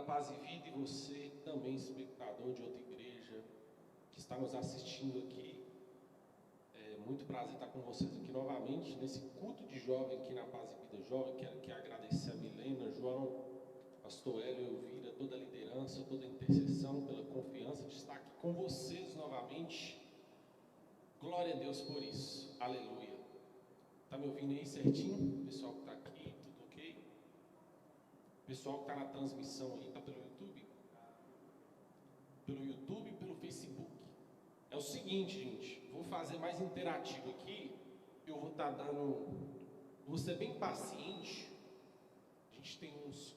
Paz e Vida, e você também, espectador de outra igreja, que está nos assistindo aqui. É muito prazer estar com vocês aqui novamente, nesse culto de jovem aqui na Paz e Vida Jovem. Quero aqui agradecer a Milena, João, pastor Hélio, Elvira, toda a liderança, toda a intercessão, pela confiança de estar aqui com vocês novamente. Glória a Deus por isso, aleluia. Está me ouvindo aí certinho? Pessoal que está aqui, tudo ok? Pessoal que está na transmissão aí, está pelo YouTube? Pelo YouTube e pelo Facebook. É o seguinte, gente, vou fazer mais interativo aqui. Eu vou estar vou ser bem paciente. A gente tem uns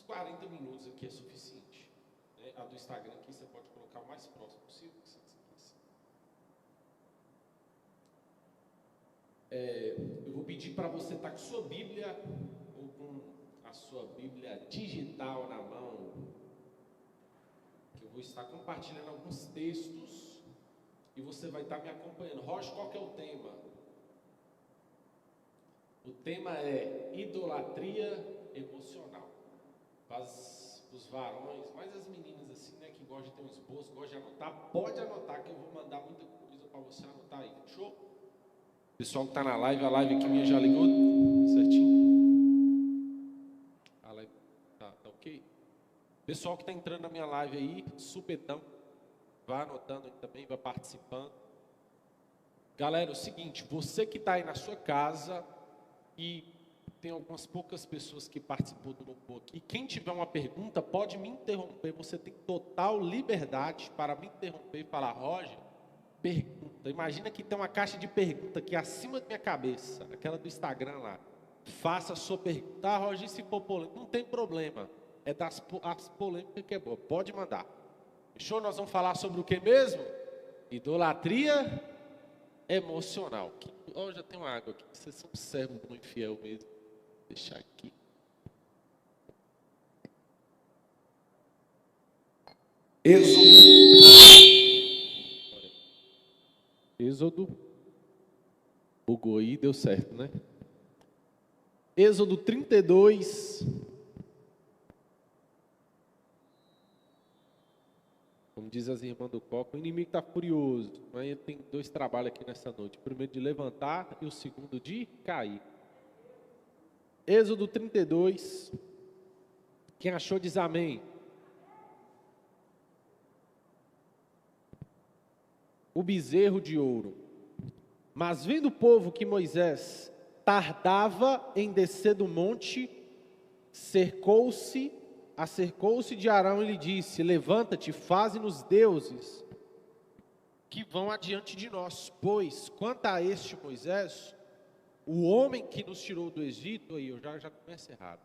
40 minutos aqui é suficiente. Né? A do Instagram aqui você pode colocar o mais próximo possível. Eu vou pedir para você estar com sua Bíblia ou com a sua Bíblia digital na mão, que eu vou estar compartilhando alguns textos e você vai estar me acompanhando. Rocha, qual que é o tema? O tema é idolatria emocional. Para os varões, mais as meninas assim, né, que gostam de ter um esboço, gostam de anotar, pode anotar que eu vou mandar muita coisa para você anotar aí, fechou? Pessoal que está na live, a live aqui minha já ligou certinho? A live tá ok? Pessoal que está entrando na minha live aí, supetão, vai anotando aí também, vai participando. Galera, é o seguinte, você que está aí na sua casa e tem algumas poucas pessoas que participou do louvor aqui, quem tiver uma pergunta pode me interromper, você tem total liberdade para me interromper e falar, Roger, pergunta. Imagina que tem uma caixa de pergunta aqui acima da minha cabeça, aquela do Instagram lá. Faça a sua pergunta. Ah, Roger, se for polêmica, não tem problema. É as polêmicas que é boa. Pode mandar. Fechou? Nós vamos falar sobre o que mesmo? Idolatria emocional. Oh, já tem uma água aqui. Vocês são servos muito fiel mesmo. Vou deixar aqui. Êxodo, bugou aí, deu certo, né? Êxodo 32, como diz as irmãs do Coco, o inimigo está furioso, mas ele tem dois trabalhos aqui nessa noite, o primeiro de levantar e o segundo de cair. Êxodo 32, quem achou diz amém. O bezerro de ouro. Mas vendo o povo que Moisés tardava em descer do monte, acercou-se de Arão e lhe disse, levanta-te, faze-nos deuses que vão adiante de nós, pois quanto a este Moisés, o homem que nos tirou do Egito, aí eu já começo errado,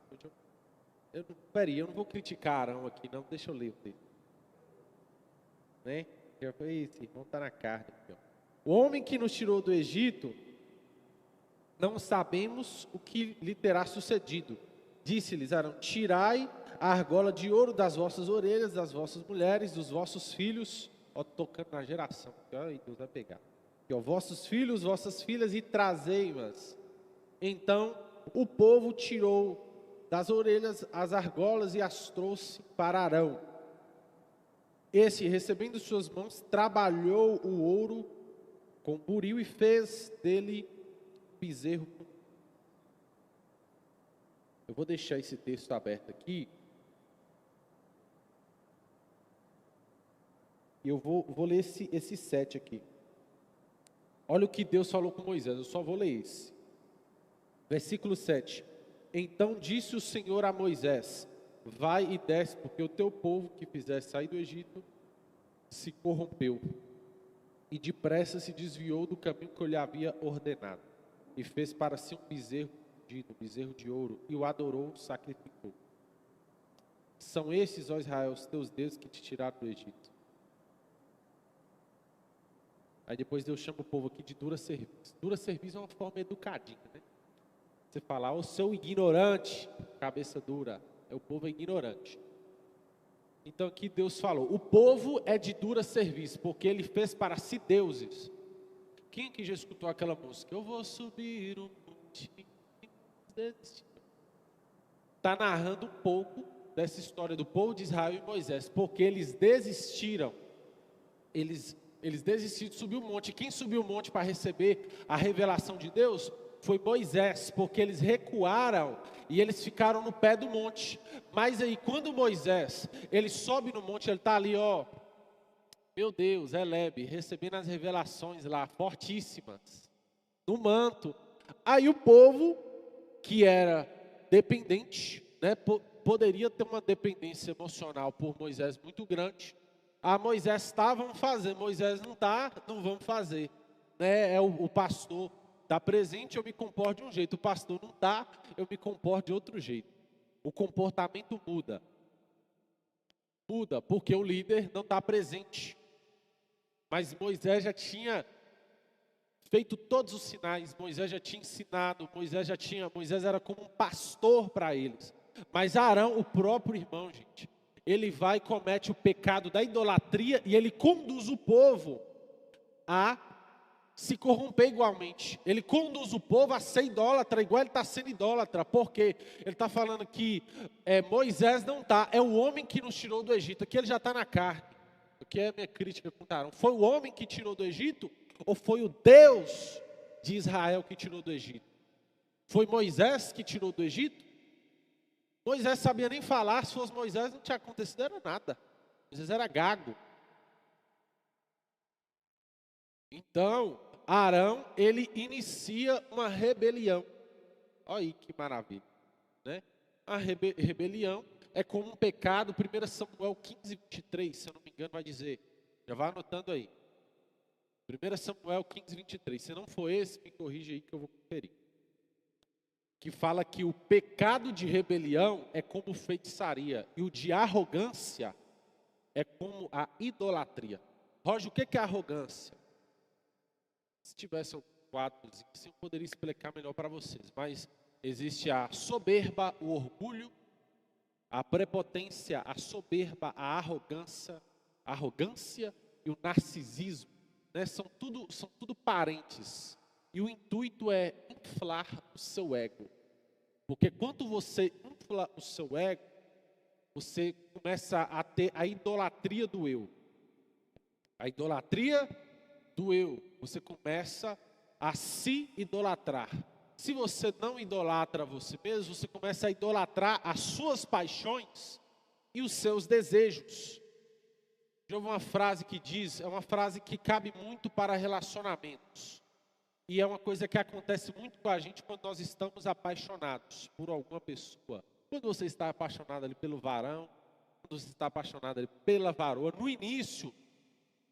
eu não vou criticar Arão aqui não, deixa eu ler o texto, né? Já foi esse irmão está na carne aqui, ó. O homem que nos tirou do Egito, não sabemos o que lhe terá sucedido. Disse-lhes Arão, tirai a argola de ouro das vossas orelhas, das vossas mulheres, dos vossos filhos, ó, tocando na geração, aí Deus vai pegar, ó, vossos filhos, vossas filhas, e trazei-as. Então o povo tirou das orelhas as argolas e as trouxe para Arão. Esse, recebendo em suas mãos, trabalhou o ouro com buril e fez dele bezerro. Eu vou deixar esse texto aberto aqui. E eu vou ler esse 7 aqui. Olha o que Deus falou com Moisés, eu só vou ler esse. Versículo 7. Então disse o Senhor a Moisés, vai e desce, porque o teu povo que fizeste sair do Egito se corrompeu e depressa se desviou do caminho que eu lhe havia ordenado e fez para si um bezerro de ouro e o adorou, sacrificou. São esses, ó Israel, os teus deuses que te tiraram do Egito. Aí depois Deus chama o povo aqui de dura serviço. Dura serviço é uma forma educadinha, né? Você fala, ô seu ignorante, cabeça dura, o povo é ignorante. Então aqui Deus falou, o povo é de dura serviço, porque ele fez para si deuses. Quem aqui já escutou aquela música? Eu vou subir um monte. Está narrando um pouco dessa história do povo de Israel e Moisés, porque eles desistiram. Eles desistiram de subir o monte. Quem subiu o monte para receber a revelação de Deus foi Moisés, porque eles recuaram e eles ficaram no pé do monte. Mas aí quando Moisés, ele sobe no monte, ele está ali, ó, meu Deus, Elebe, recebendo as revelações lá, fortíssimas, no manto. Aí o povo, que era dependente, né, poderia ter uma dependência emocional por Moisés muito grande. Moisés está, vamos fazer. Moisés não está, não vamos fazer. Né? O pastor está presente, eu me comporto de um jeito. O pastor não está, eu me comporto de outro jeito. O comportamento muda. Muda, porque o líder não está presente. Mas Moisés já tinha feito todos os sinais. Moisés já tinha ensinado. Moisés era como um pastor para eles. Mas Arão, o próprio irmão, gente, ele vai e comete o pecado da idolatria e ele conduz o povo a se corromper igualmente. Ele conduz o povo a ser idólatra, igual ele está sendo idólatra. Porque ele está falando que Moisés não está, é o homem que nos tirou do Egito. Aqui ele já está na carne. O que é a minha crítica com Arão? Foi o homem que tirou do Egito ou foi o Deus de Israel que tirou do Egito? Foi Moisés que tirou do Egito? Moisés sabia nem falar, se fosse Moisés não tinha acontecido era nada. Moisés era gago. Então, Arão, ele inicia uma rebelião. Olha aí que maravilha, né? A rebelião é como um pecado. 1 Samuel 15, 23, se eu não me engano, vai dizer. Já vai anotando aí. 1 Samuel 15, 23. Se não for esse, me corrija aí que eu vou conferir. Que fala que o pecado de rebelião é como feitiçaria. E o de arrogância é como a idolatria. Roger, o que é arrogância? Se tivesse um quadro, eu poderia explicar melhor para vocês. Mas existe a soberba, o orgulho, a prepotência, a soberba, a arrogância e o narcisismo. Né? São tudo parentes. E o intuito é inflar o seu ego. Porque quando você infla o seu ego, você começa a ter a idolatria do eu. A idolatria do eu. Você começa a se idolatrar. Se você não idolatra você mesmo, você começa a idolatrar as suas paixões e os seus desejos. Já ouvi uma frase que diz, é uma frase que cabe muito para relacionamentos. E é uma coisa que acontece muito com a gente quando nós estamos apaixonados por alguma pessoa. Quando você está apaixonado ali pelo varão, quando você está apaixonado ali pela varoa, no início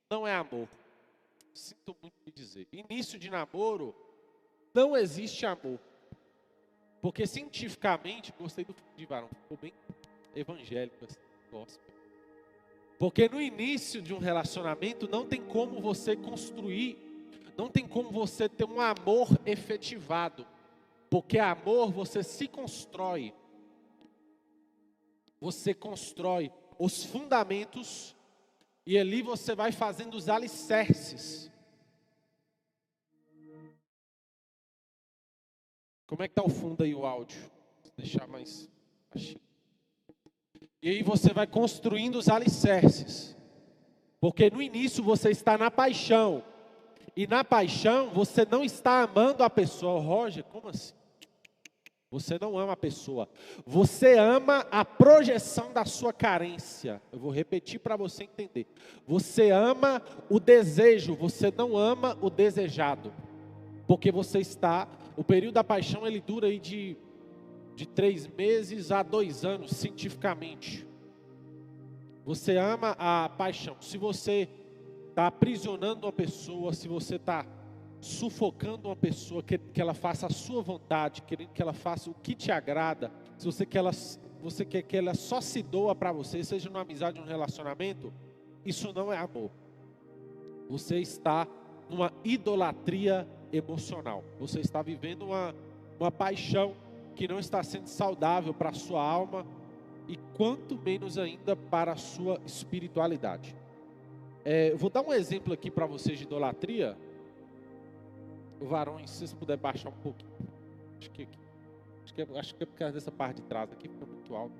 não é amor. Sinto muito me dizer. Início de namoro, não existe amor. Porque cientificamente, gostei do filme de varão, ficou bem evangélico, assim, gospel. Porque no início de um relacionamento não tem como você construir, não tem como você ter um amor efetivado. Porque amor você se constrói. Você constrói os fundamentos e ali você vai fazendo os alicerces. Como é que está o fundo aí, o áudio? Vou deixar mais baixinho. E aí você vai construindo os alicerces. Porque no início você está na paixão. E na paixão você não está amando a pessoa. Roger, como assim? Você não ama a pessoa. Você ama a projeção da sua carência. Eu vou repetir para você entender. Você ama o desejo, você não ama o desejado. Porque você está... O período da paixão ele dura aí de 3 meses a 2 anos, cientificamente. Você ama a paixão. Se você está aprisionando uma pessoa, se você está sufocando uma pessoa, que ela faça a sua vontade, querendo que ela faça o que te agrada, se você quer que ela só se doa para você, seja numa amizade ou num relacionamento, isso não é amor. Você está numa idolatria emocional. Você está vivendo uma paixão que não está sendo saudável para a sua alma e quanto menos ainda para a sua espiritualidade. Eu vou dar um exemplo aqui para vocês de idolatria. Varões, se vocês puderem baixar um pouquinho. Acho que é por causa dessa parte de trás aqui, fica muito alto.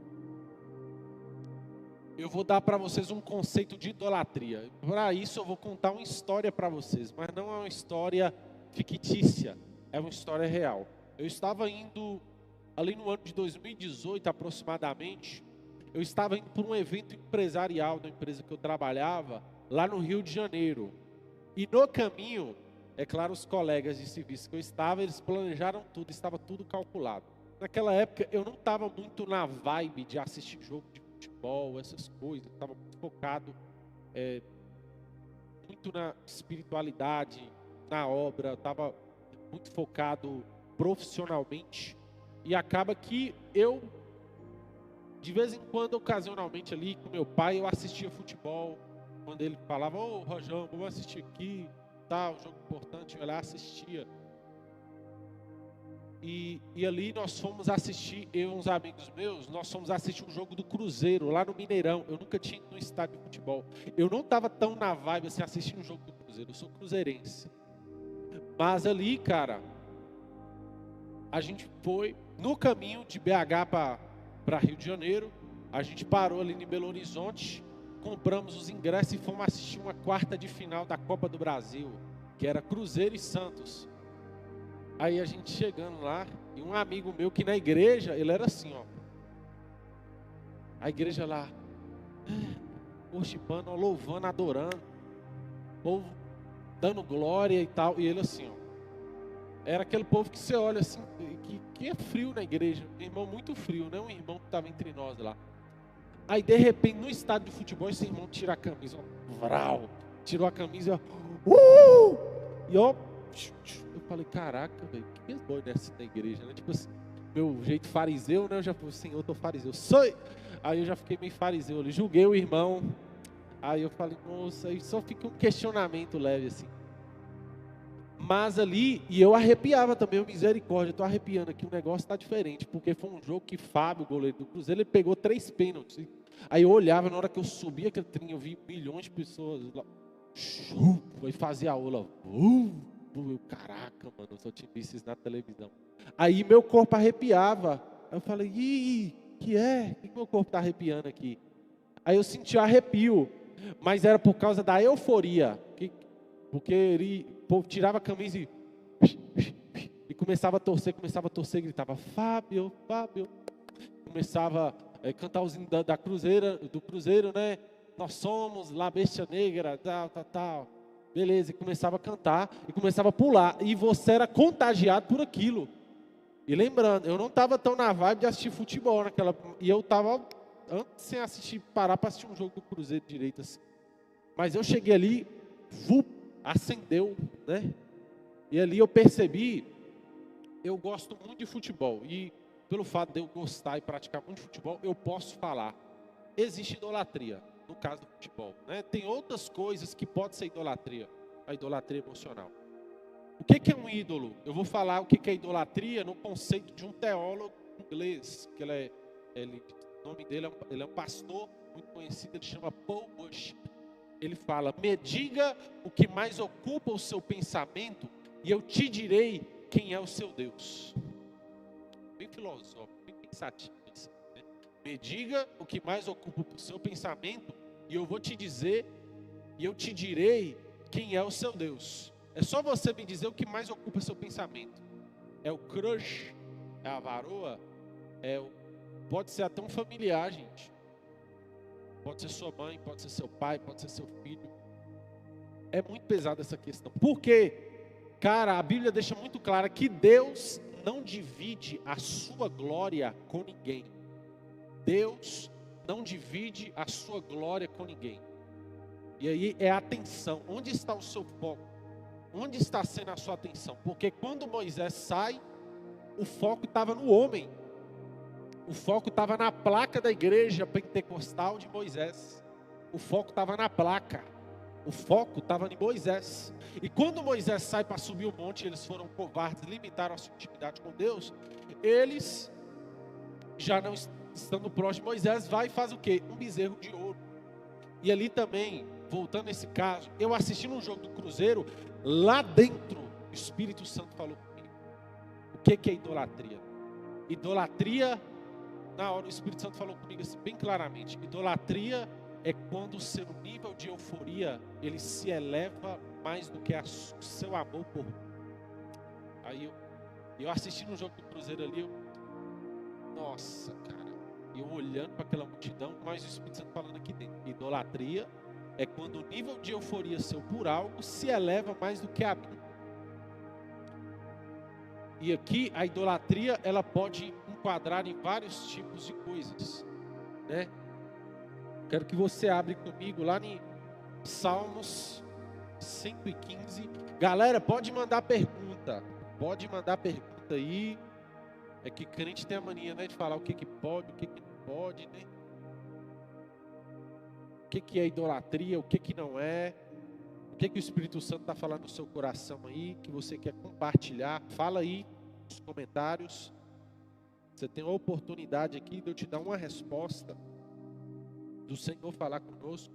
eu vou dar para vocês um conceito de idolatria. Para isso eu vou contar uma história para vocês, mas não é uma história fictícia, é uma história real. Eu estava indo, ali no ano de 2018 aproximadamente, eu estava indo para um evento empresarial da empresa que eu trabalhava, lá no Rio de Janeiro. E no caminho, é claro, os colegas de serviço que eu estava, eles planejaram tudo, estava tudo calculado. Naquela época, eu não estava muito na vibe de assistir jogo de futebol, essas coisas. Eu estava muito focado, muito na espiritualidade, na obra. Eu estava muito focado profissionalmente. E acaba que eu, de vez em quando, ocasionalmente ali com meu pai, eu assistia futebol. Quando ele falava, ô Rojão, vamos assistir aqui, tal, jogo importante, eu lá assistia. E ali nós fomos assistir, eu e uns amigos meus, nós fomos assistir um jogo do Cruzeiro, lá no Mineirão. Eu nunca tinha ido no estádio de futebol. Eu não estava tão na vibe assim, assistindo um jogo do Cruzeiro, eu sou cruzeirense. Mas ali, cara, a gente foi no caminho de BH para Rio de Janeiro, a gente parou ali em Belo Horizonte, compramos os ingressos e fomos assistir uma quarta de final da Copa do Brasil, que era Cruzeiro e Santos. Aí a gente chegando lá, e um amigo meu que na igreja, ele era assim, ó. A igreja lá, worshipando, louvando, adorando, o povo dando glória e tal, e ele assim, ó. Era aquele povo que você olha assim, que é frio na igreja, um irmão muito frio, né? Um irmão que estava entre nós lá. Aí de repente, no estádio de futebol, esse irmão tira a camisa, ó, vral, tirou a camisa, ó, e ó, eu falei, caraca, velho, que doido dessa na igreja, né? Tipo assim, meu jeito fariseu, né? Eu já falei assim, eu tô fariseu, sou. Aí eu já fiquei meio fariseu ali, julguei o irmão. Aí eu falei, nossa, aí só fica um questionamento leve assim. Mas ali, e eu arrepiava também, misericórdia, eu tô arrepiando aqui, o negócio tá diferente, porque foi um jogo que Fábio, o goleiro do Cruzeiro, ele pegou 3 pênaltis. Aí eu olhava, na hora que eu subia aquele trem, eu vi milhões de pessoas lá, e fazia aula, eu, caraca, mano, eu só tinha visto isso na televisão. Aí meu corpo arrepiava, aí eu falei, que meu corpo tá arrepiando aqui? Aí eu senti arrepio, mas era por causa da euforia, porque ele, o povo tirava a camisa e começava a torcer, gritava, Fábio, começava a cantar os hinos do Cruzeiro, né? Nós somos La Bestia Negra, tal. Beleza, e começava a cantar e começava a pular, e você era contagiado por aquilo. E lembrando, eu não estava tão na vibe de assistir futebol naquela, e eu estava antes sem assistir, parar para assistir um jogo do Cruzeiro direito assim. Mas eu cheguei ali, acendeu, né? E ali eu percebi, eu gosto muito de futebol, e pelo fato de eu gostar e praticar muito futebol, eu posso falar, existe idolatria, no caso do futebol, né? Tem outras coisas que pode ser idolatria, a idolatria emocional. O que é um ídolo? Eu vou falar o que é idolatria no conceito de um teólogo inglês, que o nome dele ele é um pastor muito conhecido, ele chama Paul Bush. Ele fala, me diga o que mais ocupa o seu pensamento e eu te direi quem é o seu Deus. Bem filosófico, bem pensativo. Né? Me diga o que mais ocupa o seu pensamento e eu vou te dizer, e eu te direi quem é o seu Deus. É só você me dizer o que mais ocupa o seu pensamento. É o crush, é a varoa, pode ser até um familiar, gente. Pode ser sua mãe, pode ser seu pai, pode ser seu filho. É muito pesada essa questão. Por quê? Cara, a Bíblia deixa muito clara que Deus não divide a sua glória com ninguém. Deus não divide a sua glória com ninguém. E aí é a atenção. Onde está o seu foco? Onde está sendo a sua atenção? Porque quando Moisés sai, o foco estava no homem. O foco estava na placa da igreja pentecostal de Moisés. O foco estava na placa. O foco estava em Moisés. E quando Moisés sai para subir o monte, eles foram covardes, limitaram a sua intimidade com Deus. Eles, já não estando próximo de Moisés, vai e faz o quê? Um bezerro de ouro. E ali também, voltando nesse caso, eu assisti um jogo do Cruzeiro, lá dentro, o Espírito Santo falou comigo. O que é idolatria? Idolatria na hora o Espírito Santo falou comigo assim, bem claramente, idolatria é quando o seu nível de euforia, ele se eleva mais do que o seu amor por mim. Aí eu assistindo um jogo do Cruzeiro ali, nossa, cara, eu olhando para aquela multidão, mas o Espírito Santo falando aqui dentro, idolatria é quando o nível de euforia seu por algo se eleva mais do que a mim. E aqui a idolatria, ela pode enquadrar em vários tipos de coisas, né? Quero que você abra comigo lá em Salmos 115. Galera, pode mandar pergunta aí. É que crente tem a mania, né, de falar o que pode, o que não pode, né? O que é idolatria, o que não é. O que o Espírito Santo está falando no seu coração aí, que você quer compartilhar. Fala aí nos comentários. Você tem a oportunidade aqui de eu te dar uma resposta, do Senhor falar conosco.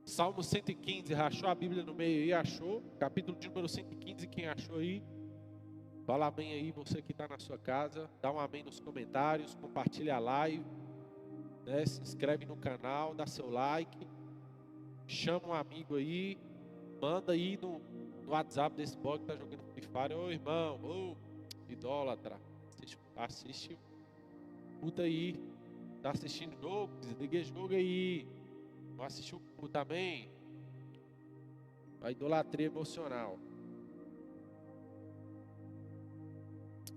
Salmo 115, rachou a Bíblia no meio aí, achou? Capítulo de número 115, quem achou aí? Fala amém aí, você que está na sua casa. Dá um amém nos comentários, compartilha a live, né? Se inscreve no canal, dá seu like. Chama um amigo aí, manda aí no WhatsApp desse blog que tá jogando Free Fire. Ô irmão, ô idólatra, assiste, puta aí, tá assistindo jogo, desliga esse jogo aí, não assistiu também, a idolatria emocional.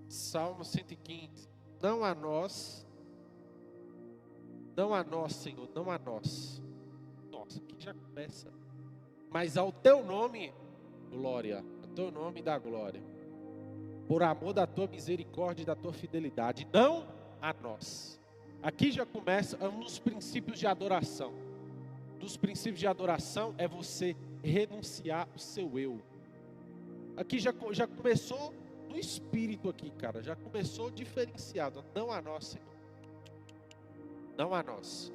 Salmo 115, não a nós, Senhor, não a nós. Nossa, aqui já começa. Mas ao teu nome, glória, ao teu nome dá glória. Por amor da tua misericórdia e da tua fidelidade, não a nós. Aqui já começa um dos princípios de adoração. Dos princípios de adoração é você renunciar o seu eu. Aqui já começou no espírito aqui, cara. Já começou diferenciado. Não a nós, Senhor. Não a nós.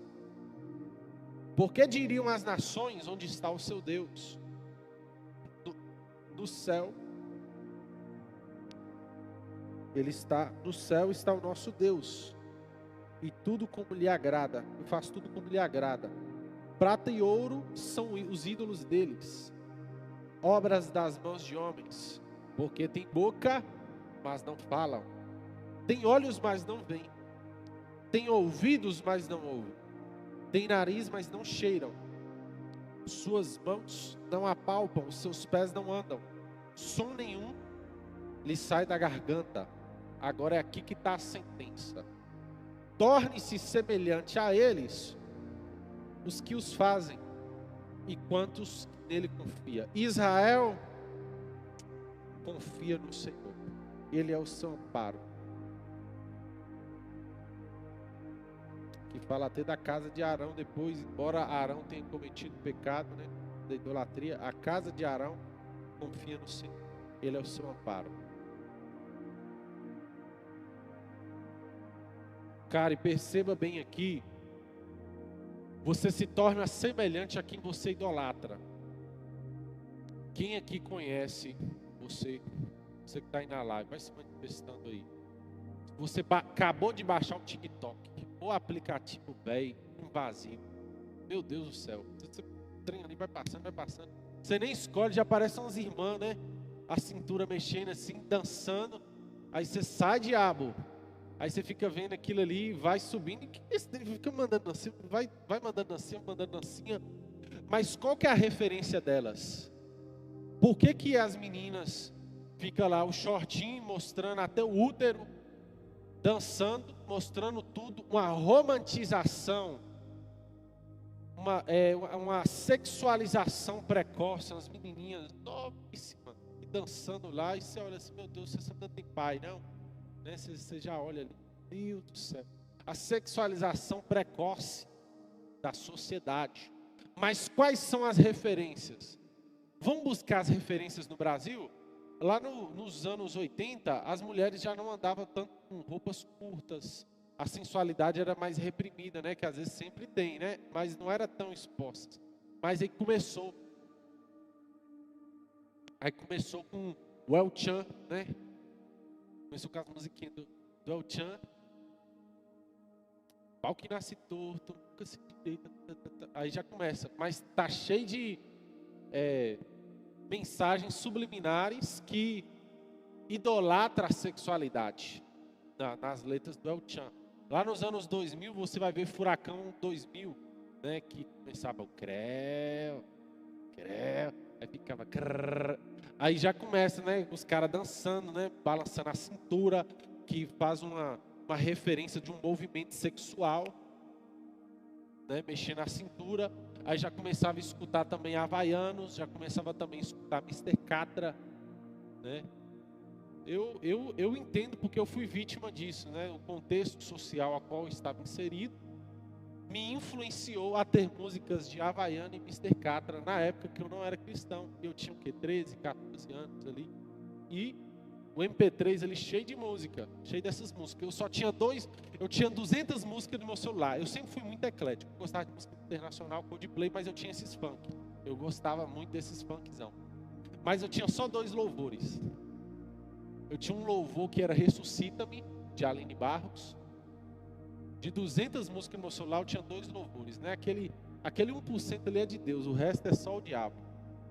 Porque diriam as nações, onde está o seu Deus? No céu. Ele está no céu, está o nosso Deus. E tudo como lhe agrada. E faz tudo como lhe agrada. Prata e ouro são os ídolos deles. Obras das mãos de homens. Porque tem boca, mas não falam. Tem olhos, mas não veem. Tem ouvidos, mas não ouvem. Tem nariz, mas não cheiram. Suas mãos não apalpam, seus pés não andam. Som nenhum lhe sai da garganta. Agora é aqui que está a sentença. Torne-se semelhante a eles os que os fazem e quantos nele confia. Israel confia no Senhor. Ele é o seu amparo. Que fala até da casa de Arão depois, embora Arão tenha cometido pecado, né, da idolatria, a casa de Arão confia no Senhor. Ele é o seu amparo. Cara, e perceba bem aqui, você se torna semelhante a quem você idolatra. Quem aqui conhece você que está aí na live, vai se manifestando aí. Você acabou de baixar um TikTok, ou aplicativo velho, invasivo. Meu Deus do céu, você treina ali, vai passando. Você nem escolhe, já aparecem umas irmãs, né? A cintura mexendo assim, dançando. Aí você sai, diabo. Aí você fica vendo aquilo ali, vai subindo, e fica mandando assim, vai mandando assim, mandando assim. Mas qual que é a referência delas? Por que as meninas ficam lá, o shortinho mostrando até o útero, dançando, mostrando tudo, uma romantização, uma sexualização precoce, as menininhas novíssimas, dançando lá, e você olha assim, meu Deus, você não tem pai, não? Né? Você já olha ali, meu Deus do céu, a sexualização precoce da sociedade. Mas quais são as referências? Vamos buscar as referências no Brasil? Lá nos anos 80, as mulheres já não andavam tanto com roupas curtas, a sensualidade era mais reprimida, né? Que às vezes sempre tem, né? Mas não era tão exposta. Mas aí começou com o El Chan, né? Começou com as musiquinhas do El Chan. pau que nasce torto, nunca se direita. Aí já começa. Mas tá cheio de mensagens subliminares que idolatra a sexualidade nas letras do El Chan. Lá nos anos 2000, você vai ver Furacão 2000, né, que começava o creu, aí ficava crrr. Aí já começa, né, os caras dançando, né, balançando a cintura, que faz uma referência de um movimento sexual, né, mexendo a cintura. Aí já começava a escutar também havaianos, já começava também a escutar Mr. Catra, né. Eu entendo porque eu fui vítima disso, né? O contexto social a qual eu estava inserido me influenciou a ter músicas de Havaiana e Mr. Catra na época que eu não era cristão. Eu tinha o quê? 13, 14 anos ali. E o MP3 ali cheio de música, cheio dessas músicas. Eu tinha 200 músicas no meu celular. Eu sempre fui muito eclético. Eu gostava de música internacional, Coldplay, mas eu tinha esses funk. Eu gostava muito desses funkzão. Mas eu tinha só 2 louvores. Eu tinha um louvor que era Ressuscita-me, de Aline Barros. De 200 músicas no meu celular, eu tinha 2 louvores, né? Aquele 1% ali é de Deus, o resto é só o diabo.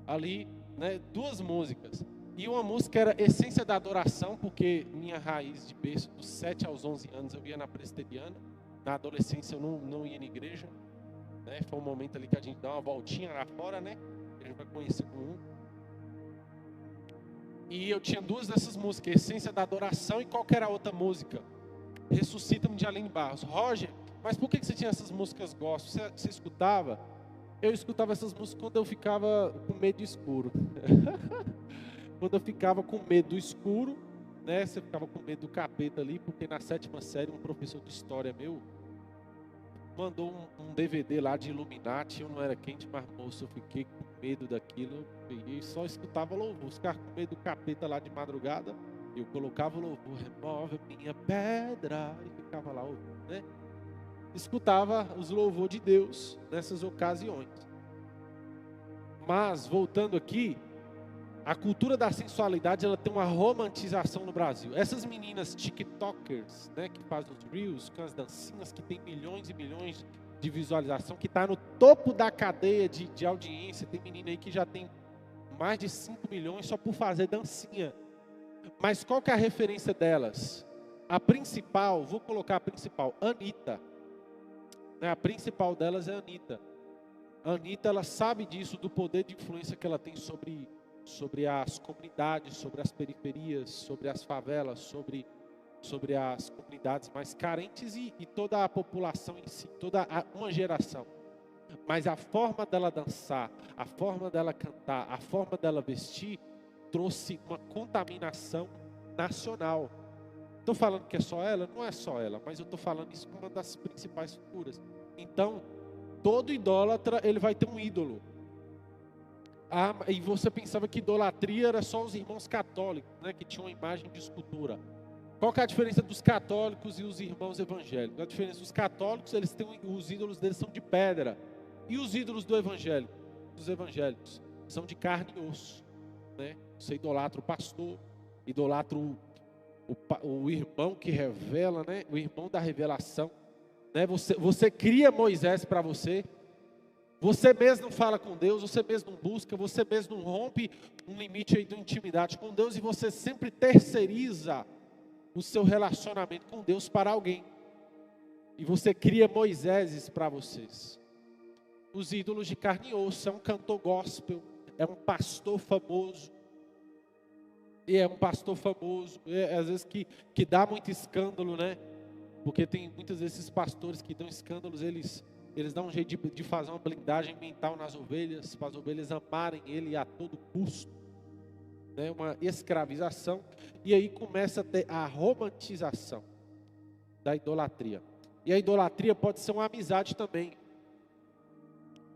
Ali, né, 2 músicas. E uma música era Essência da Adoração, porque minha raiz de berço, dos 7 aos 11 anos, eu ia na presbiteriana. Na adolescência, eu não ia na igreja. Né? Foi um momento ali que a gente dá uma voltinha lá fora, né? A gente vai conhecer com um. E eu tinha 2 dessas músicas, Essência da Adoração e qual que era a outra música? Ressuscita-me, de Aline Barros. Roger, mas por que você tinha essas músicas gospel? Você escutava? Eu escutava essas músicas quando eu ficava com medo do escuro. Quando eu ficava com medo do escuro, né? Você ficava com medo do capeta ali, porque na 7ª série um professor de história meu mandou um DVD lá de Illuminati. Eu não era quente, mas moço, eu fiquei com medo daquilo. Eu peguei e só escutava louvor. Os caras com medo do capeta lá de madrugada, eu colocava o louvor, remove minha pedra, e ficava lá ouvindo, né? Escutava os louvores de Deus nessas ocasiões. Mas, voltando aqui, a cultura da sensualidade, ela tem uma romantização no Brasil. Essas meninas tiktokers, né, que fazem os reels, com as dancinhas, que tem milhões e milhões de visualização, que está no topo da cadeia de audiência. Tem menina aí que já tem mais de 5 milhões só por fazer dancinha. Mas qual que é a referência delas? A principal, vou colocar a principal, Anitta. Né, a principal delas é a Anitta. A Anitta, ela sabe disso, do poder de influência que ela tem sobre as comunidades, sobre as periferias, sobre as favelas, sobre as comunidades mais carentes e toda a população em si, uma geração. Mas a forma dela dançar, a forma dela cantar, a forma dela vestir, trouxe uma contaminação nacional. Estou falando que é só ela? Não é só ela, mas eu estou falando isso como uma das principais figuras. Então, todo idólatra, ele vai ter um ídolo. Ah, e você pensava que idolatria era só os irmãos católicos, né, que tinham uma imagem de escultura. Qual que é a diferença dos católicos e os irmãos evangélicos? A diferença dos católicos, eles têm os ídolos deles são de pedra. E os ídolos dos evangélicos são de carne e osso, né? Você idolatra o pastor, idolatra o irmão que revela, né? O irmão da revelação, né? Você cria Moisés para você. Você mesmo não fala com Deus, você mesmo não busca, você mesmo não rompe um limite aí de intimidade com Deus e você sempre terceiriza o seu relacionamento com Deus para alguém. E você cria Moiséses para vocês. Os ídolos de carne e osso, é um cantor gospel, é um pastor famoso. E é um pastor famoso, às vezes que dá muito escândalo, né? Porque tem muitos desses pastores que dão escândalos, eles dão um jeito de fazer uma blindagem mental nas ovelhas, para as ovelhas amarem ele a todo custo, né? Uma escravização, e aí começa a ter a romantização da idolatria. E a idolatria pode ser uma amizade também.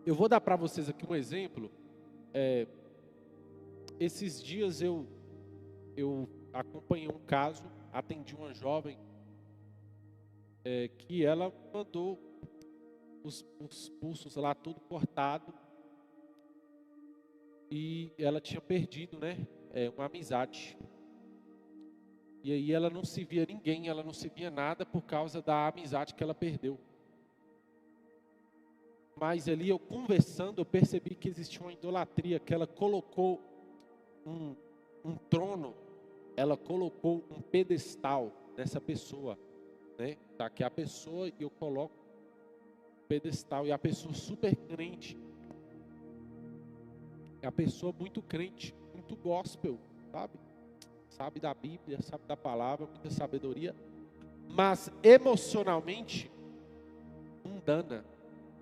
Eu vou dar para vocês aqui um exemplo. Esses dias eu acompanhei um caso, atendi uma jovem, que ela mandou os pulsos lá tudo cortado e ela tinha perdido, né, uma amizade. E aí ela não se via ninguém, ela não se via nada por causa da amizade que ela perdeu. Mas ali eu conversando, eu percebi que existia uma idolatria, que ela colocou um trono, ela colocou um pedestal nessa pessoa, né? Tá aqui a pessoa e eu coloco um pedestal, e a pessoa super crente, é a pessoa muito crente, muito gospel, sabe? Sabe da Bíblia, sabe da palavra, muita sabedoria, mas emocionalmente mundana,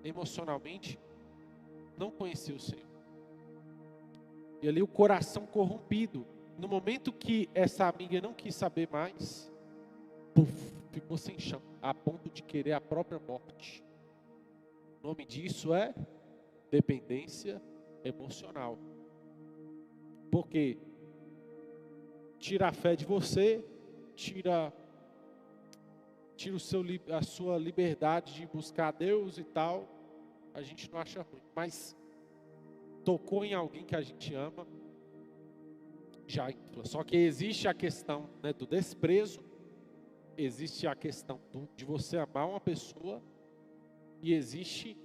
emocionalmente não conhecia o Senhor. E ali o coração corrompido. No momento que essa amiga não quis saber mais, ficou sem chão, a ponto de querer a própria morte. O nome disso é dependência emocional. Porque tira a fé de você, tira a sua liberdade de buscar a Deus e tal. A gente não acha ruim, mas tocou em alguém que a gente ama, já infla. Só que existe a questão, né, do desprezo, existe a questão de você amar uma pessoa, e existe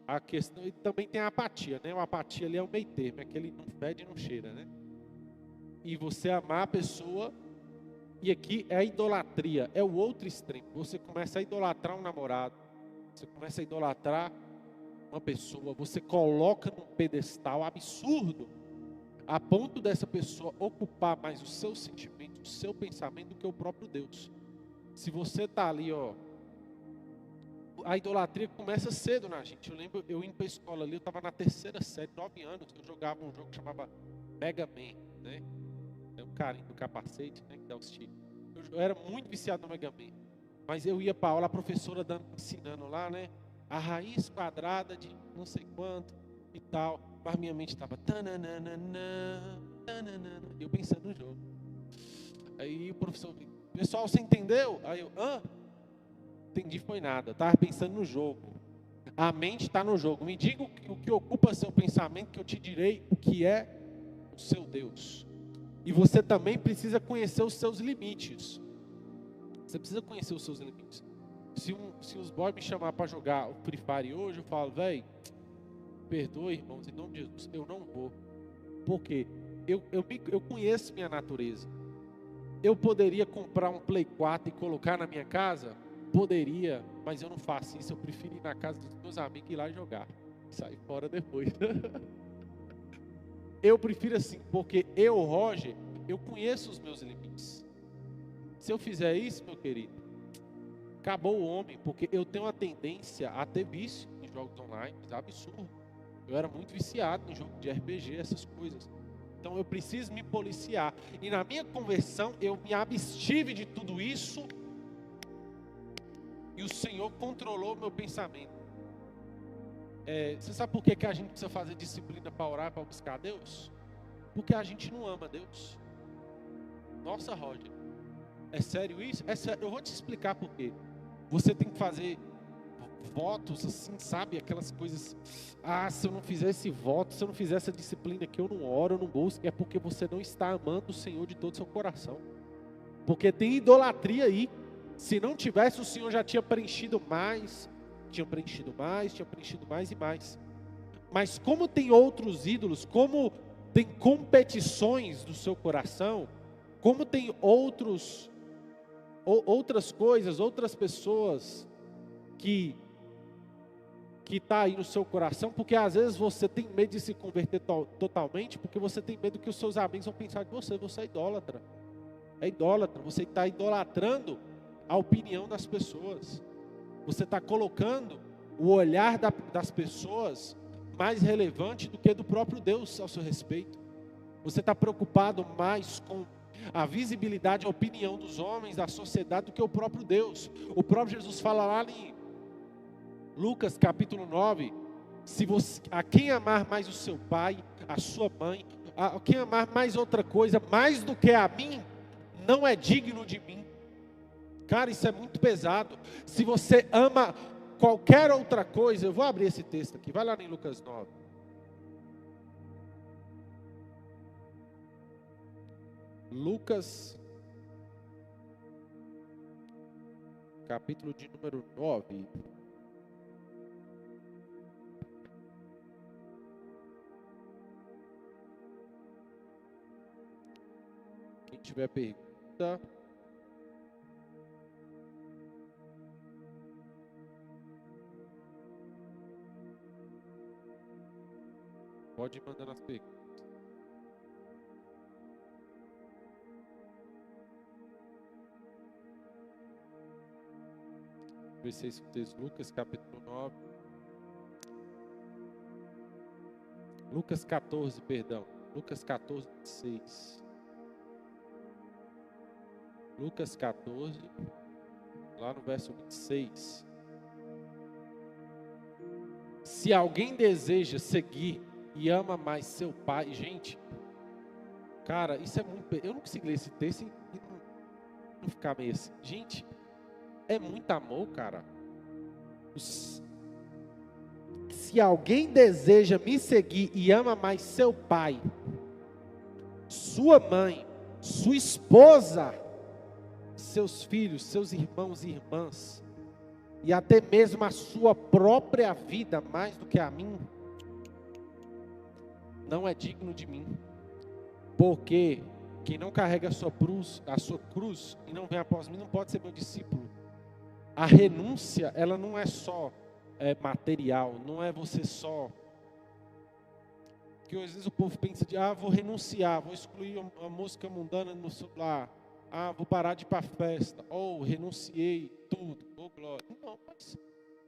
a questão, e também tem a apatia, né? A apatia ali é o meio termo, é aquele não fede e não cheira, né? E você amar a pessoa, e aqui é a idolatria, é o outro extremo. Você começa a idolatrar um namorado, você começa a idolatrar uma pessoa, você coloca num pedestal absurdo, a ponto dessa pessoa ocupar mais o seu sentimento, o seu pensamento, do que o próprio Deus. Se você está ali, a idolatria começa cedo na gente. Eu lembro, eu indo para a escola ali, eu estava na 3ª série, 9 anos, eu jogava um jogo que chamava Mega Man, né? É um carinho do capacete, né, que dá os tiros. Eu era muito viciado no Mega Man, mas eu ia para aula, a professora ensinando lá, né? A raiz quadrada de não sei quanto e tal, mas minha mente estava eu pensando no jogo. Aí o professor, pessoal, você entendeu? Aí eu, entendi foi nada, estava pensando no jogo. A mente está no jogo. Me diga o que ocupa seu pensamento, que eu te direi o que é o seu Deus. E você também precisa conhecer os seus limites. Você precisa conhecer os seus limites. Se os boys me chamar para jogar o Free Fire hoje, eu falo, velho, perdoe, irmãos, em nome de Jesus, eu não vou. Porque eu conheço minha natureza. Eu poderia comprar um Play 4 e colocar na minha casa? Poderia, mas eu não faço isso. Eu prefiro ir na casa dos meus amigos e ir lá jogar. Sair fora depois. Eu prefiro assim, porque eu, Roger, eu conheço os meus limites. Se eu fizer isso, meu querido, acabou o homem, porque eu tenho uma tendência a ter vício em jogos online, absurdo. Eu era muito viciado em jogo de RPG, essas coisas. Então eu preciso me policiar. E na minha conversão, eu me abstive de tudo isso, e o Senhor controlou o meu pensamento. Você sabe por que a gente precisa fazer disciplina para orar, para buscar a Deus? Porque a gente não ama Deus. Nossa, Roger, é sério isso? É sério. Eu vou te explicar por quê. Você tem que fazer votos assim, sabe? Aquelas coisas. Se eu não fizer esse voto, se eu não fizer essa disciplina aqui, eu não oro, eu não busco. É porque você não está amando o Senhor de todo o seu coração. Porque tem idolatria aí. Se não tivesse, o Senhor já tinha preenchido mais. Tinha preenchido mais e mais. Mas como tem outros ídolos, como tem competições do seu coração, como tem outras coisas, outras pessoas que está aí no seu coração, porque às vezes você tem medo de se converter totalmente, porque você tem medo que os seus amigos vão pensar que você é idólatra. É idólatra, você está idolatrando a opinião das pessoas. Você está colocando o olhar das pessoas mais relevante do que do próprio Deus ao seu respeito. Você está preocupado mais com a visibilidade, a opinião dos homens, da sociedade, do que o próprio Deus. O próprio Jesus fala lá em Lucas capítulo 9, a quem amar mais o seu pai, a sua mãe, a quem amar mais outra coisa, mais do que a mim, não é digno de mim. Cara, isso é muito pesado. Se você ama qualquer outra coisa, eu vou abrir esse texto aqui, vai lá em Lucas 9. Lucas, capítulo de número 9. tiver pergunta. Pode mandar nas perguntas. Versículo 6, Lucas capítulo 9. Lucas 14, perdão. Lucas 14, 6. Lucas 14, lá no verso 26. Se alguém deseja seguir e ama mais seu pai, gente, cara, isso é muito. Eu não consigo ler esse texto e não ficar meio assim. Gente, é muito amor, cara. Se alguém deseja me seguir e ama mais seu pai, sua mãe, sua esposa, seus filhos, seus irmãos e irmãs, e até mesmo a sua própria vida, mais do que a mim, não é digno de mim. Porque quem não carrega a sua cruz e não vem após mim não pode ser meu discípulo. A renúncia, ela não é só material, não é você só. Porque às vezes o povo pensa de, vou renunciar, vou excluir a música mundana no celular, vou parar de ir para a festa, ou renunciei tudo, glória. Não, mas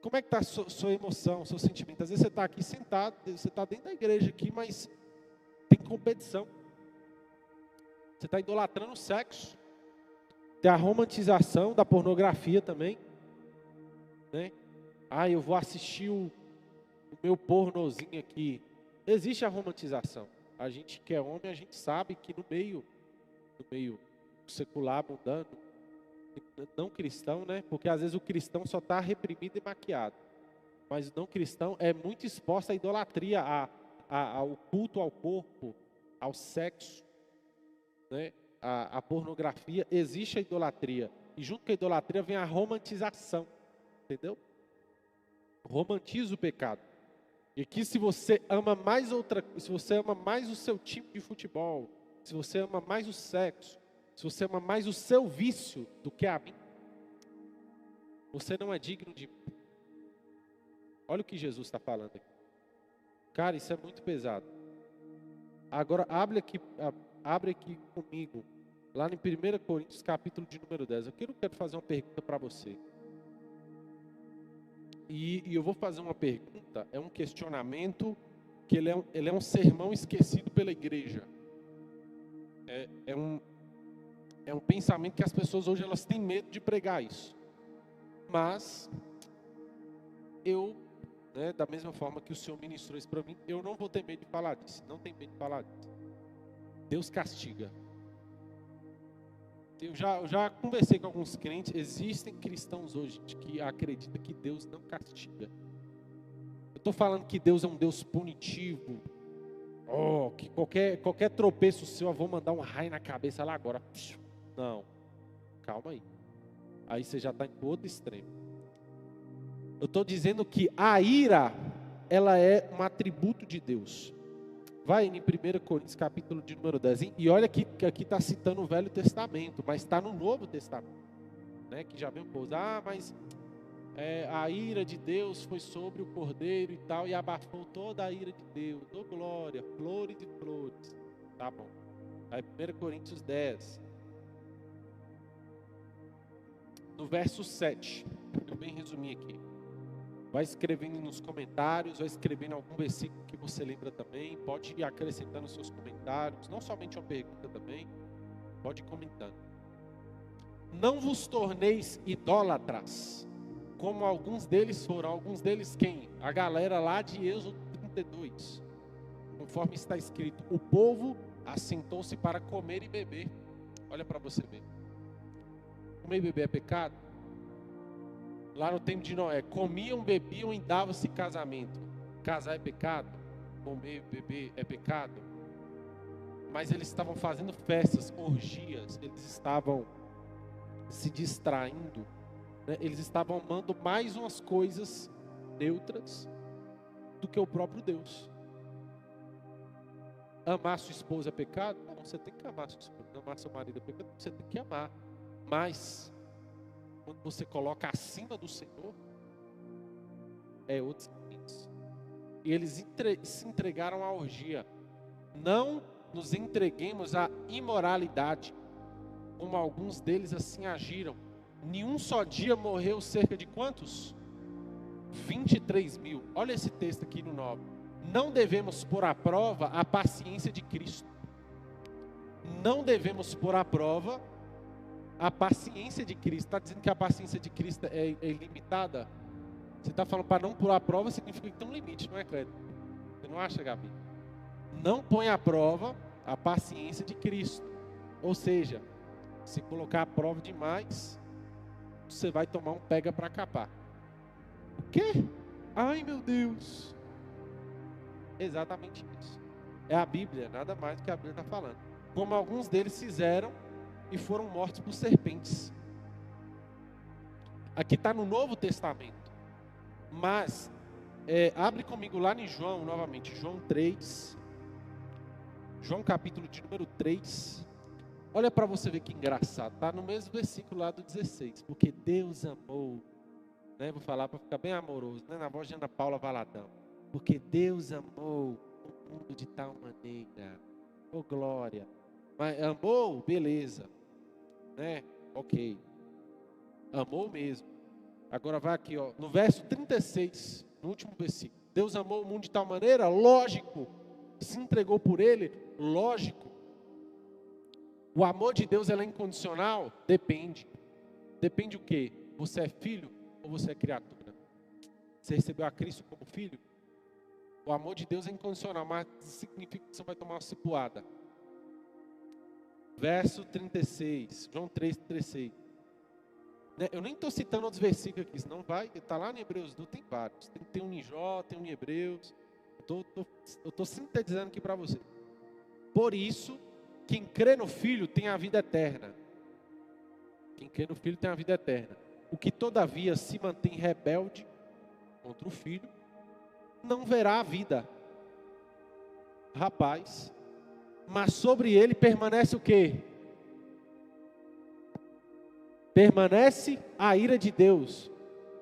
como é que está a sua emoção, seu sentimento? Às vezes você está aqui sentado, você está dentro da igreja aqui, mas tem competição. Você está idolatrando o sexo. Tem a romantização da pornografia também, né? Eu vou assistir o meu pornozinho aqui. Existe a romantização. A gente que é homem, a gente sabe que no meio secular, mundano, não cristão, né? Porque às vezes o cristão só está reprimido e maquiado. Mas o não cristão é muito exposto à idolatria, ao culto ao corpo, ao sexo, né? A pornografia. Existe a idolatria. E junto com a idolatria vem a romantização. Entendeu? Romantiza o pecado. E aqui se você ama mais se você ama mais o seu time de futebol, se você ama mais o sexo, se você ama mais o seu vício do que a mim, você não é digno de mim. Olha o que Jesus está falando aqui. Cara, isso é muito pesado. Agora abre aqui comigo, lá em 1 Coríntios, capítulo de número 10. Eu quero fazer uma pergunta para você. E eu vou fazer uma pergunta, é um questionamento, que ele é um sermão esquecido pela igreja. É um pensamento que as pessoas hoje elas têm medo de pregar isso. Mas da mesma forma que o Senhor ministrou isso para mim, eu não vou ter medo de falar disso. Não tem medo de falar disso. Deus castiga. Eu já conversei com alguns crentes. Existem cristãos hoje que acreditam que Deus não castiga. Eu estou falando que Deus é um Deus punitivo. Que qualquer tropeço seu, eu vou mandar um raio na cabeça lá agora. Não, calma aí. Aí você já está em outro extremo. Eu estou dizendo que a ira, ela é um atributo de Deus. Vai em 1 Coríntios, capítulo de número 10. E olha que aqui está citando o Velho Testamento, mas está no Novo Testamento. Né? Que já vem um pouco, mas a ira de Deus foi sobre o Cordeiro e tal, e abafou toda a ira de Deus. Glória, flores e flores. Tá bom. Aí 1 Coríntios 10. No verso 7. Eu bem resumi aqui. Vai escrevendo nos comentários, vai escrevendo algum versículo que você lembra também. Pode ir acrescentando seus comentários. Não somente uma pergunta também. Pode ir comentando. Não vos torneis idólatras, como alguns deles foram. Alguns deles quem? A galera lá de Êxodo 32. Conforme está escrito, o povo assentou-se para comer e beber. Olha para você ver. Comer e beber é pecado? Lá no tempo de Noé, comiam, bebiam e davam-se casamento. Casar é pecado? Comer e beber é pecado? Mas eles estavam fazendo festas, orgias, eles estavam se distraindo, né? Eles estavam amando mais umas coisas neutras do que o próprio Deus. Amar sua esposa é pecado? Não, você tem que amar sua esposa. Amar seu marido é pecado? Você tem que amar. Mas, quando você coloca acima do Senhor, é outros caminhos. E eles se entregaram à orgia. Não nos entreguemos à imoralidade, como alguns deles assim agiram. Em um só dia morreu cerca de quantos? 23 mil. Olha esse texto aqui no 9. Não devemos pôr à prova a paciência de Cristo. Não devemos pôr à prova a paciência de Cristo. Está dizendo que a paciência de Cristo é ilimitada? Você está falando para não pôr à prova, significa que tem um limite, não é, Clédio? Você não acha, Gabi? Não põe à prova a paciência de Cristo. Ou seja, se colocar à prova demais, você vai tomar um pega para capar. O quê? Ai, meu Deus. Exatamente isso. É a Bíblia, nada mais do que a Bíblia está falando. Como alguns deles fizeram e foram mortos por serpentes. Aqui está no Novo Testamento. Mas, abre comigo lá em João, novamente, João 3. João capítulo de número 3. Olha para você ver que engraçado. Está no mesmo versículo lá do 16. Porque Deus amou, né? Vou falar para ficar bem amoroso, né? Na voz de Ana Paula Valadão. Porque Deus amou o mundo de tal maneira. Oh, glória. Mas amou, beleza. Né? Ok. Amou mesmo. Agora vai aqui, ó, no verso 36, no último versículo. Deus amou o mundo de tal maneira, lógico. Se entregou por ele, lógico. O amor de Deus é incondicional? Depende. Depende o quê? Você é filho ou você é criatura? Você recebeu a Cristo como filho? O amor de Deus é incondicional, mas significa que você vai tomar uma cipuada. Verso 36, João 3:36. Eu nem estou citando outros versículos aqui, senão vai, está lá em Hebreus 2, tem vários. Tem um em Jó, tem um em Hebreus. Eu estou sintetizando aqui para você. Por isso, quem crê no Filho tem a vida eterna. Quem crê no Filho tem a vida eterna. O que todavia se mantém rebelde contra o Filho, não verá a vida. Rapaz, mas sobre ele permanece o quê? Permanece a ira de Deus.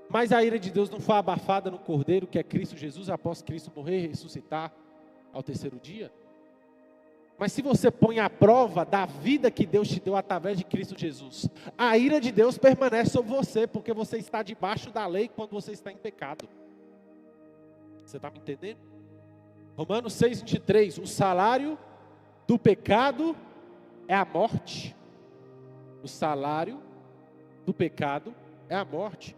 Mas a ira de Deus não foi abafada no Cordeiro, que é Cristo Jesus, após Cristo morrer e ressuscitar ao terceiro dia? Mas se você põe à prova da vida que Deus te deu através de Cristo Jesus, a ira de Deus permanece sobre você, porque você está debaixo da lei quando você está em pecado. Você está me entendendo? Romanos 6:23, o salário do pecado é a morte. O salário do pecado é a morte.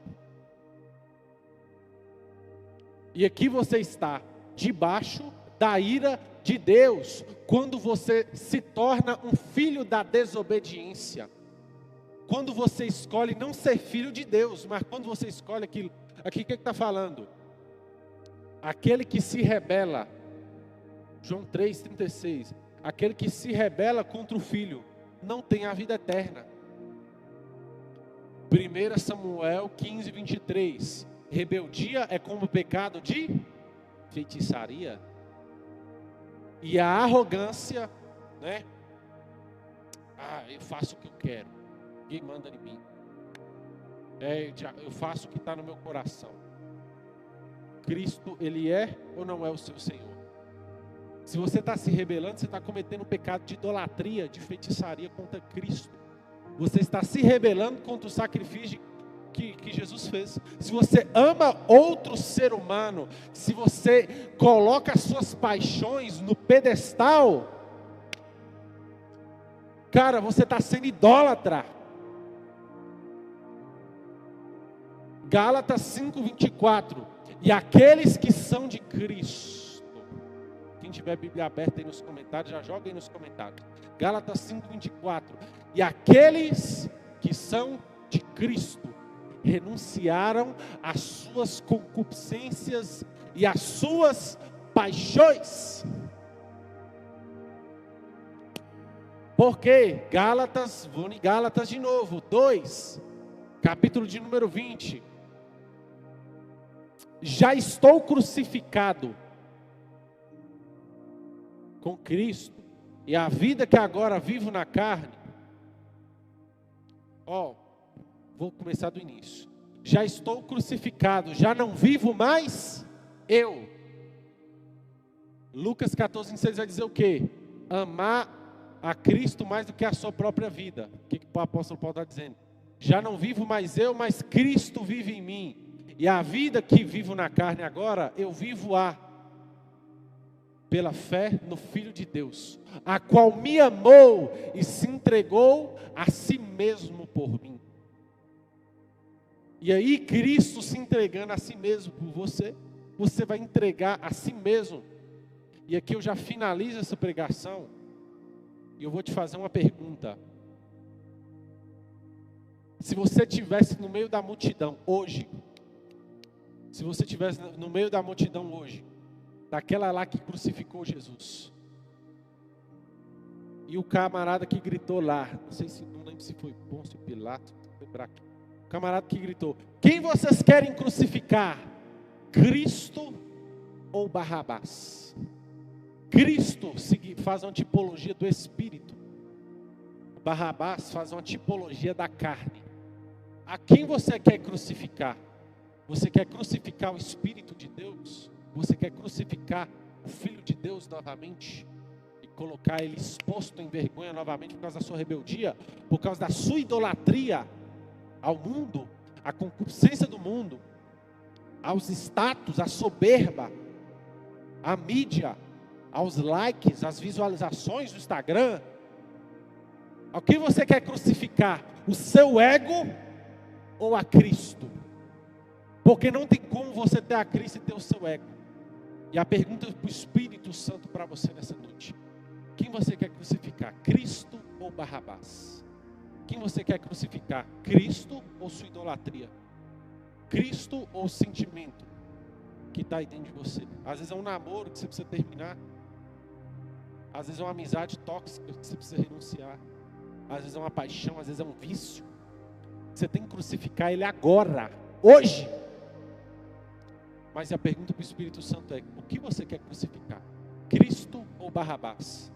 E aqui você está debaixo da ira de Deus, quando você se torna um filho da desobediência. Quando você escolhe não ser filho de Deus, mas quando você escolhe aquilo. Aqui o que está falando? Aquele que se rebela, João 3:36, aquele que se rebela contra o filho, não tem a vida eterna. 1 Samuel 15:23, rebeldia é como pecado de feitiçaria. E a arrogância, né? Eu faço o que eu quero, ninguém manda em mim. Eu faço o que está no meu coração. Cristo, Ele é ou não é o seu Senhor? Se você está se rebelando, você está cometendo um pecado de idolatria, de feitiçaria contra Cristo. Você está se rebelando contra o sacrifício que Jesus fez. Se você ama outro ser humano, se você coloca as suas paixões no pedestal, cara, você está sendo idólatra. Gálatas 5:24. E aqueles que são de Cristo. Quem tiver a Bíblia aberta aí nos comentários, já joga aí nos comentários. Gálatas 5:24. E aqueles que são de Cristo renunciaram às suas concupiscências e às suas paixões. Porque Gálatas, vou em Gálatas de novo, 2, capítulo de número 20. Já estou crucificado. com Cristo, e a vida que agora vivo na carne, vou começar do início. Já estou crucificado, já não vivo mais eu. Lucas 14:6 vai dizer o quê? Amar a Cristo mais do que a sua própria vida. O que o apóstolo Paulo está dizendo? Já não vivo mais eu, mas Cristo vive em mim. E a vida que vivo na carne agora, eu vivo-a pela fé no Filho de Deus, a qual me amou e se entregou a si mesmo por mim. E aí Cristo se entregando a si mesmo por você, você vai entregar a si mesmo. E aqui eu já finalizo essa pregação, e eu vou te fazer uma pergunta. Se você estivesse no meio da multidão hoje, se você estivesse no meio da multidão hoje, daquela lá que crucificou Jesus, e o camarada que gritou lá, não lembro se foi Pôncio Pilato, lembrar aqui, o camarada que gritou: quem vocês querem crucificar? Cristo ou Barrabás? Cristo faz uma tipologia do Espírito, Barrabás faz uma tipologia da carne. A quem você quer crucificar? Você quer crucificar o Espírito de Deus? Você quer crucificar o Filho de Deus novamente? E colocar ele exposto em vergonha novamente por causa da sua rebeldia? Por causa da sua idolatria ao mundo, à concupiscência do mundo, aos status, à soberba, à mídia, aos likes, às visualizações do Instagram? A quem você quer crucificar? O seu ego ou a Cristo? Porque não tem como você ter a Cristo e ter o seu ego. E a pergunta para o Espírito Santo para você nessa noite: quem você quer crucificar? Cristo ou Barrabás? Quem você quer crucificar? Cristo ou sua idolatria? Cristo ou o sentimento que está aí dentro de você? Às vezes é um namoro que você precisa terminar. Às vezes é uma amizade tóxica que você precisa renunciar. Às vezes é uma paixão, às vezes é um vício. Você tem que crucificar ele agora, hoje. Mas a pergunta para o Espírito Santo é: o que você quer crucificar? Cristo ou Barrabás?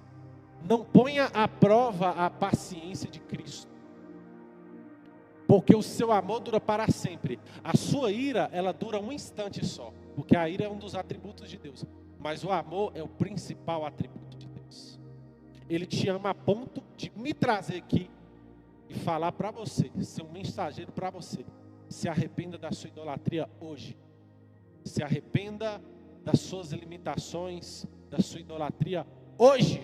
Não ponha à prova a paciência de Cristo, porque o seu amor dura para sempre. A sua ira, ela dura um instante só, porque a ira é um dos atributos de Deus, mas o amor é o principal atributo de Deus. Ele te ama a ponto de me trazer aqui e falar para você, ser um mensageiro para você: se arrependa da sua idolatria hoje. Se arrependa das suas limitações, da sua idolatria hoje,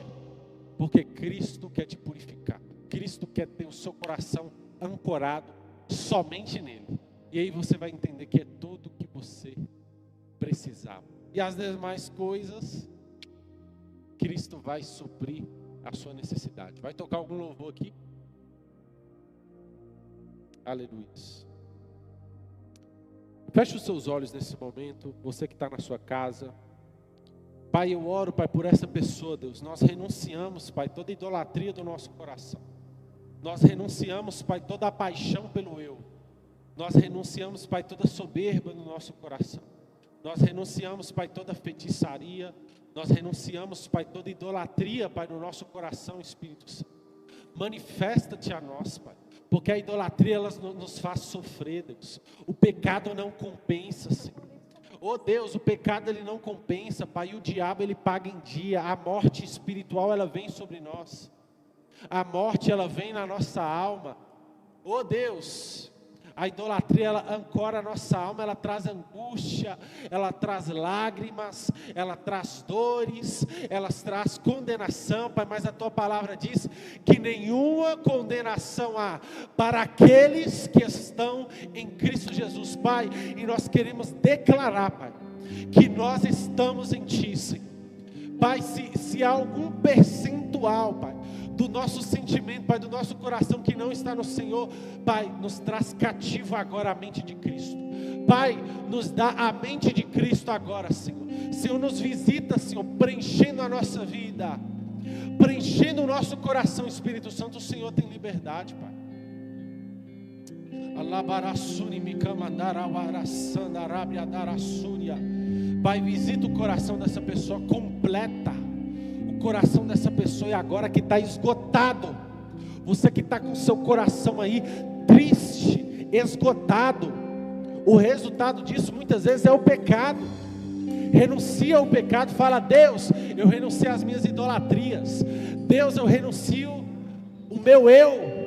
porque Cristo quer te purificar. Cristo quer ter o seu coração ancorado somente nele. E aí você vai entender que é tudo o que você precisava. E as demais coisas, Cristo vai suprir a sua necessidade. Vai tocar algum louvor aqui? Aleluia. Feche os seus olhos nesse momento, você que está na sua casa. Pai, eu oro, Pai, por essa pessoa, Deus. Nós renunciamos, Pai, toda a idolatria do nosso coração. Nós renunciamos, Pai, toda a paixão pelo eu. Nós renunciamos, Pai, toda a soberba no nosso coração. Nós renunciamos, Pai, toda a feitiçaria. Nós renunciamos, Pai, toda a idolatria, Pai, no nosso coração, Espírito Santo. Manifesta-te a nós, Pai. Porque a idolatria, ela nos faz sofrer, Deus. O pecado não compensa, Senhor. Oh Deus, o pecado ele não compensa, Pai. E o diabo ele paga em dia. A morte espiritual ela vem sobre nós. A morte ela vem na nossa alma. Oh Deus, a idolatria ela ancora a nossa alma. Ela traz angústia, ela traz lágrimas, ela traz dores, ela traz condenação, Pai. Mas a Tua palavra diz que nenhuma condenação há para aqueles que estão em Cristo Jesus, Pai. E nós queremos declarar, Pai, que nós estamos em Ti, Senhor. Pai, se há algum percentual, Pai, do nosso sentimento, Pai, do nosso coração que não está no Senhor, Pai, nos traz cativo agora a mente de Cristo. Pai, nos dá a mente de Cristo agora, Senhor. Senhor, nos visita, Senhor, preenchendo a nossa vida, preenchendo o nosso coração, Espírito Santo. O Senhor tem liberdade, Pai. Pai, visita o coração dessa pessoa, completa o coração dessa pessoa agora que está esgotado. Você que está com seu coração aí triste, esgotado. O resultado disso muitas vezes é o pecado. Renuncia ao pecado, fala: Deus, eu renuncio às minhas idolatrias. Deus, eu renuncio o meu eu.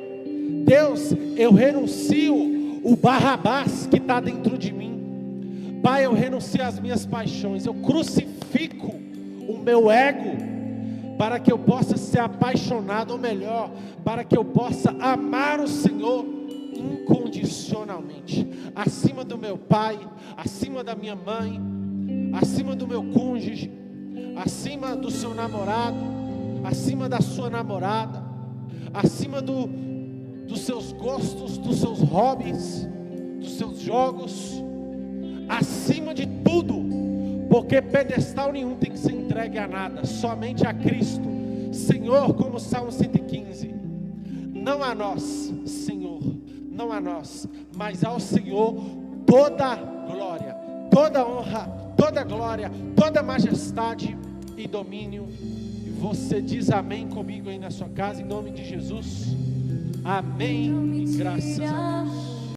Deus, eu renuncio o Barrabás que está dentro de mim. Pai, eu renuncio às minhas paixões. Eu crucifico o meu ego para que eu possa ser apaixonado, ou melhor, para que eu possa amar o Senhor incondicionalmente, acima do meu pai, acima da minha mãe, acima do meu cônjuge, acima do seu namorado, acima da sua namorada, acima dos seus gostos, dos seus hobbies, dos seus jogos, acima de tudo, porque pedestal nenhum tem que ser entregue a nada, somente a Cristo. Senhor, como Salmo 115, não a nós, Senhor, não a nós, mas ao Senhor toda glória, toda honra, toda glória, toda majestade e domínio. E você diz amém comigo aí na sua casa, em nome de Jesus. Amém e graças a Deus.